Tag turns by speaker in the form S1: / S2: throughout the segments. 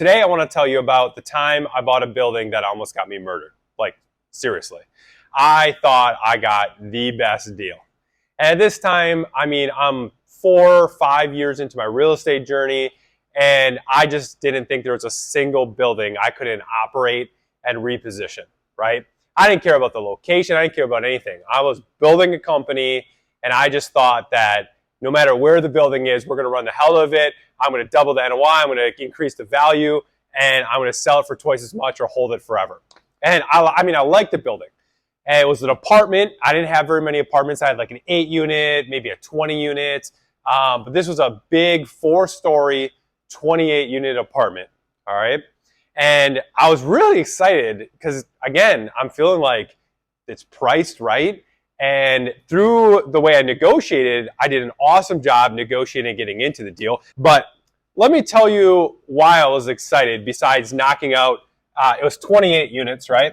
S1: Today I want to tell you about the time I bought a building that almost got me murdered. Like, seriously. I thought I got the best deal. And at this time, I'm 4 or 5 years into my real estate journey, and I just didn't think there was a single building I couldn't operate and reposition, right? I didn't care about the location. I didn't care about anything. I was building a company, and I just thought that no matter where the building is, we're going to run the hell of it. I'm going to double the NOI. I'm going to increase the value, and I'm going to sell it for twice as much or hold it forever. And I liked the building. And it was an apartment. I didn't have very many apartments. I had like an 8-unit, maybe a 20 unit. But this was a big 4-story, 28-unit apartment. All right. And I was really excited because, again, I'm feeling like it's priced right. And through the way I negotiated, I did an awesome job negotiating and getting into the deal. But let me tell you why I was excited besides knocking out, it was 28 units, right?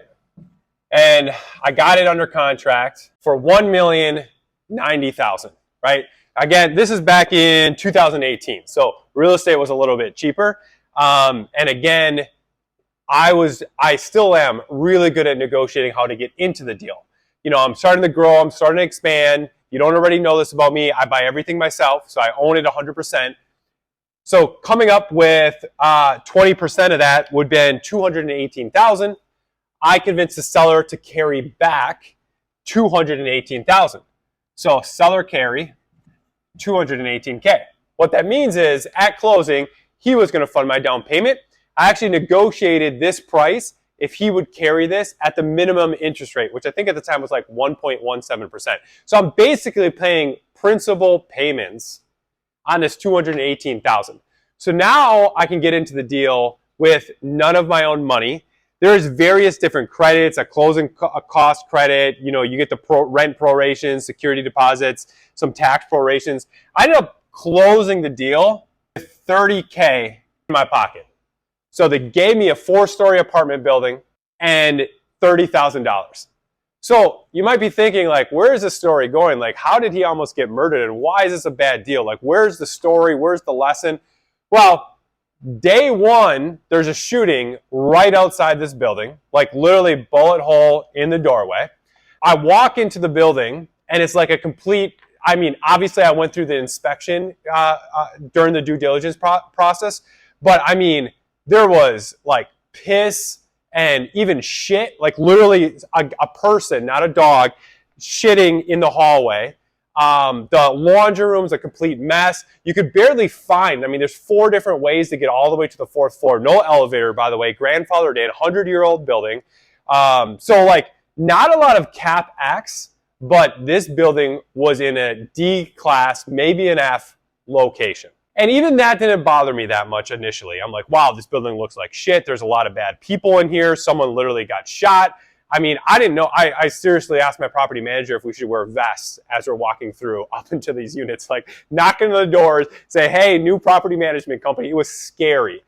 S1: And I got it under contract for $1,090,000, right? Again, this is back in 2018. So real estate was a little bit cheaper. And again, I still am really good at negotiating how to get into the deal. You know, I'm starting to grow, I'm starting to expand. You don't already know this about me. I buy everything myself, so I own it 100%. So coming up with 20% of that would have been $218,000. I convinced the seller to carry back $218,000. So seller carry $218K. What that means is at closing, he was going to fund my down payment. I actually negotiated this price if he would carry this at the minimum interest rate, which I think at the time was like 1.17%. So I'm basically paying principal payments on this $218,000. So now I can get into the deal with none of my own money. There's various different credits, a closing cost credit, you know, you get the rent prorations, security deposits, some tax prorations. I ended up closing the deal with $30K in my pocket. So they gave me a 4-story apartment building and $30,000. So you might be thinking, like, where is this story going? Like, how did he almost get murdered? And why is this a bad deal? Like, where's the story? Where's the lesson? Well, day one, there's a shooting right outside this building, like literally bullet hole in the doorway. I walk into the building and it's like a complete, obviously I went through the inspection during the due diligence process, but there was like piss and even shit, like literally a person, not a dog, shitting in the hallway. The laundry room's a complete mess. You could barely find, there's 4 different ways to get all the way to the 4th floor. No elevator, by the way, grandfathered in, 100-year-old building. So like not a lot of CapEx, but this building was in a D class, maybe an F location. And even that didn't bother me that much initially. I'm like, wow, this building looks like shit. There's a lot of bad people in here. Someone literally got shot. I didn't know. I seriously asked my property manager if we should wear vests as we're walking through up into these units, like knocking on the doors, say, hey, new property management company. It was scary.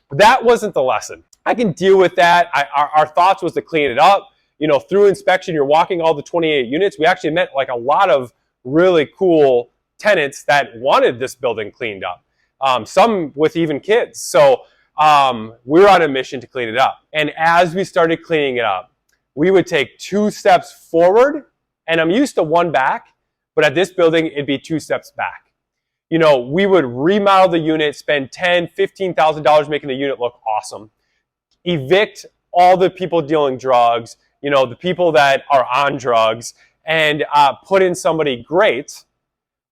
S1: But that wasn't the lesson. I can deal with that. Our thoughts was to clean it up. You know, through inspection, you're walking all the 28 units. We actually met like a lot of really cool tenants that wanted this building cleaned up. Some with even kids. So we were on a mission to clean it up. And as we started cleaning it up, we would take 2 steps forward, and I'm used to 1 back, but at this building, it'd be 2 steps back. You know, we would remodel the unit, spend $10,000, $15,000 making the unit look awesome, evict all the people dealing drugs, you know, the people that are on drugs, and put in somebody great.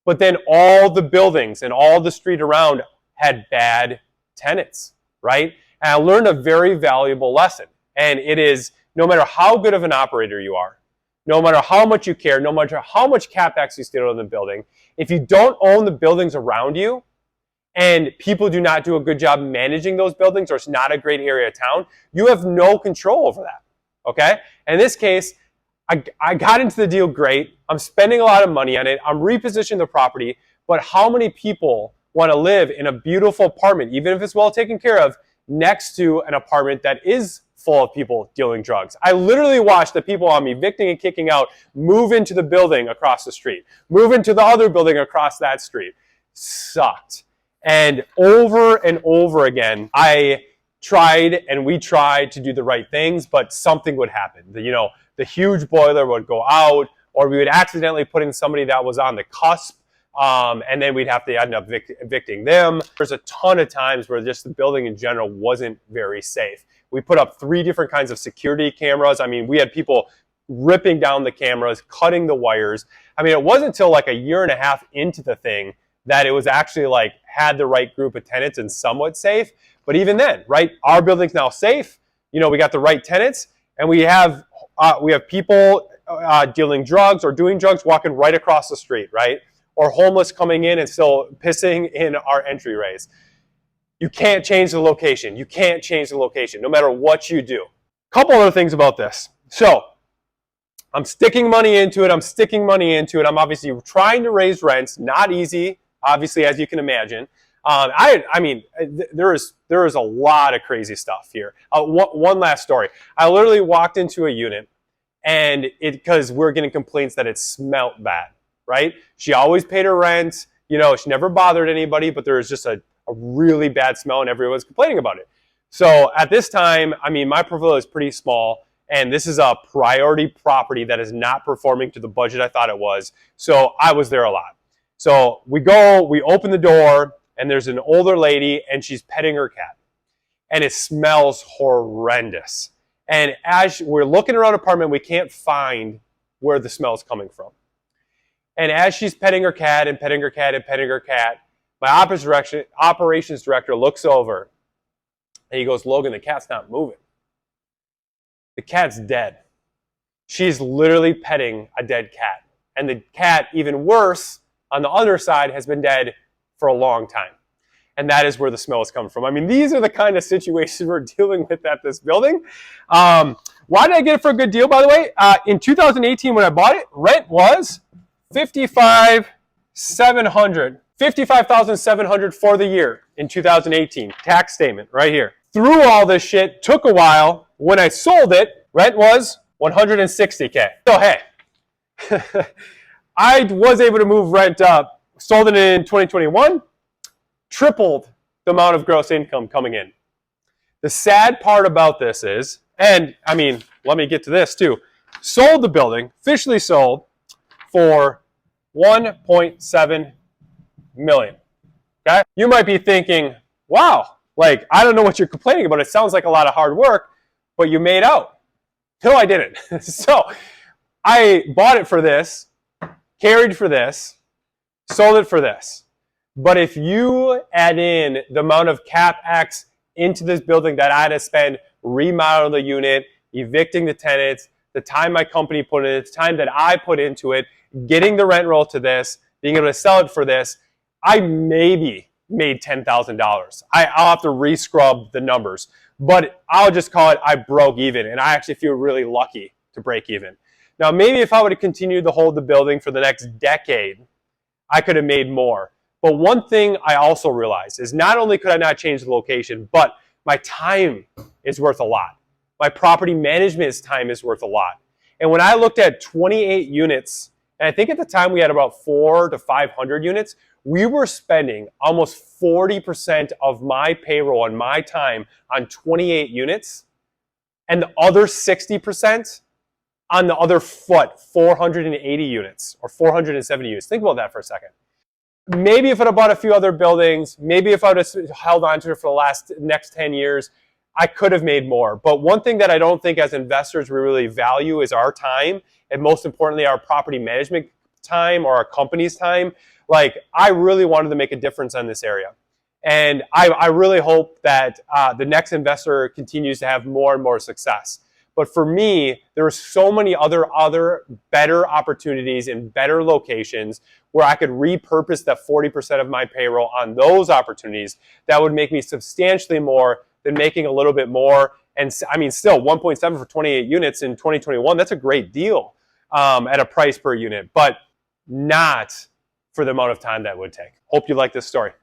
S1: But then all the buildings and all the street around had bad tenants, right? And I learned a very valuable lesson. And it is, no matter how good of an operator you are, no matter how much you care, no matter how much CapEx you steal in the building, if you don't own the buildings around you and people do not do a good job managing those buildings, or it's not a great area of town, you have no control over that, okay? In this case, I got into the deal great. I'm spending a lot of money on it. I'm repositioning the property, but how many people want to live in a beautiful apartment, even if it's well taken care of, next to an apartment that is full of people dealing drugs? I literally watched the people I'm evicting and kicking out move into the building across the street, move into the other building across that street. Sucked. And over again, I tried and we tried to do the right things, but something would happen. The huge boiler would go out, or we would accidentally put in somebody that was on the cusp, and then we'd have to end up evicting them. There's a ton of times where just the building in general wasn't very safe. We put up 3 different kinds of security cameras. I mean, we had people ripping down the cameras, cutting the wires. I mean, it wasn't until like a year and a half into the thing that it was actually like had the right group of tenants and somewhat safe. But even then, right, our building's now safe. We got the right tenants, and we have people dealing drugs or doing drugs walking right across the street, right? Or homeless coming in and still pissing in our entryways. You can't change the location. You can't change the location, no matter what you do. A couple other things about this. So I'm sticking money into it. I'm obviously trying to raise rents. Not easy, obviously, as you can imagine. I mean, there is a lot of crazy stuff here. One last story. I literally walked into a unit, and because we're getting complaints that it smelled bad, right? She always paid her rent. She never bothered anybody, but there was just a really bad smell, and everyone was complaining about it. So at this time, I mean, my portfolio is pretty small, and this is a priority property that is not performing to the budget I thought it was. So I was there a lot. So we open the door, and there's an older lady, and she's petting her cat. And it smells horrendous. And as we're looking around the apartment, we can't find where the smell is coming from. And as she's petting her cat and petting her cat and petting her cat, my operations director looks over, and he goes, "Logan, the cat's not moving. The cat's dead." She's literally petting a dead cat. And the cat, even worse, on the other side, has been dead for a long time. And that is where the smell is coming from. I mean, these are the kind of situations we're dealing with at this building. Why did I get it for a good deal, by the way? In 2018, when I bought it, rent was $55,700 for the year in 2018. Tax statement right here. Through all this shit, took a while. When I sold it, rent was $160K. So hey, I was able to move rent up. Sold it in 2021, tripled the amount of gross income coming in. The sad part about this is, and I mean, let me get to this too. Sold the building, officially sold, for $1.7 million. Okay? You might be thinking, wow, like, I don't know what you're complaining about. It sounds like a lot of hard work, but you made out. No, I didn't. So I bought it for this, carried for this, sold it for this. But if you add in the amount of CapEx into this building that I had to spend remodeling the unit, evicting the tenants, the time my company put in it, the time that I put into it, getting the rent roll to this, being able to sell it for this, I maybe made $10,000. I'll have to re-scrub the numbers. But I'll just call it I broke even, and I actually feel really lucky to break even. Now, maybe if I would have continued to hold the building for the next decade, I could have made more. But one thing I also realized is not only could I not change the location, but my time is worth a lot. My property management's time is worth a lot. And when I looked at 28 units, and I think at the time we had about 400 to 500 units, we were spending almost 40% of my payroll and my time on 28 units, and the other 60% on the other 480 units or 470 units. Think about that for a second. Maybe if I'd have bought a few other buildings, maybe if I would have held on to it for the next 10 years, I could have made more. But one thing that I don't think as investors we really value is our time, and most importantly, our property management time or our company's time. Like, I really wanted to make a difference in this area. And I really hope that the next investor continues to have more and more success. But for me, there are so many other better opportunities in better locations where I could repurpose that 40% of my payroll on those opportunities that would make me substantially more than making a little bit more. And I mean, still 1.7 for 28 units in 2021, that's a great deal at a price per unit, but not for the amount of time that would take. Hope you like this story.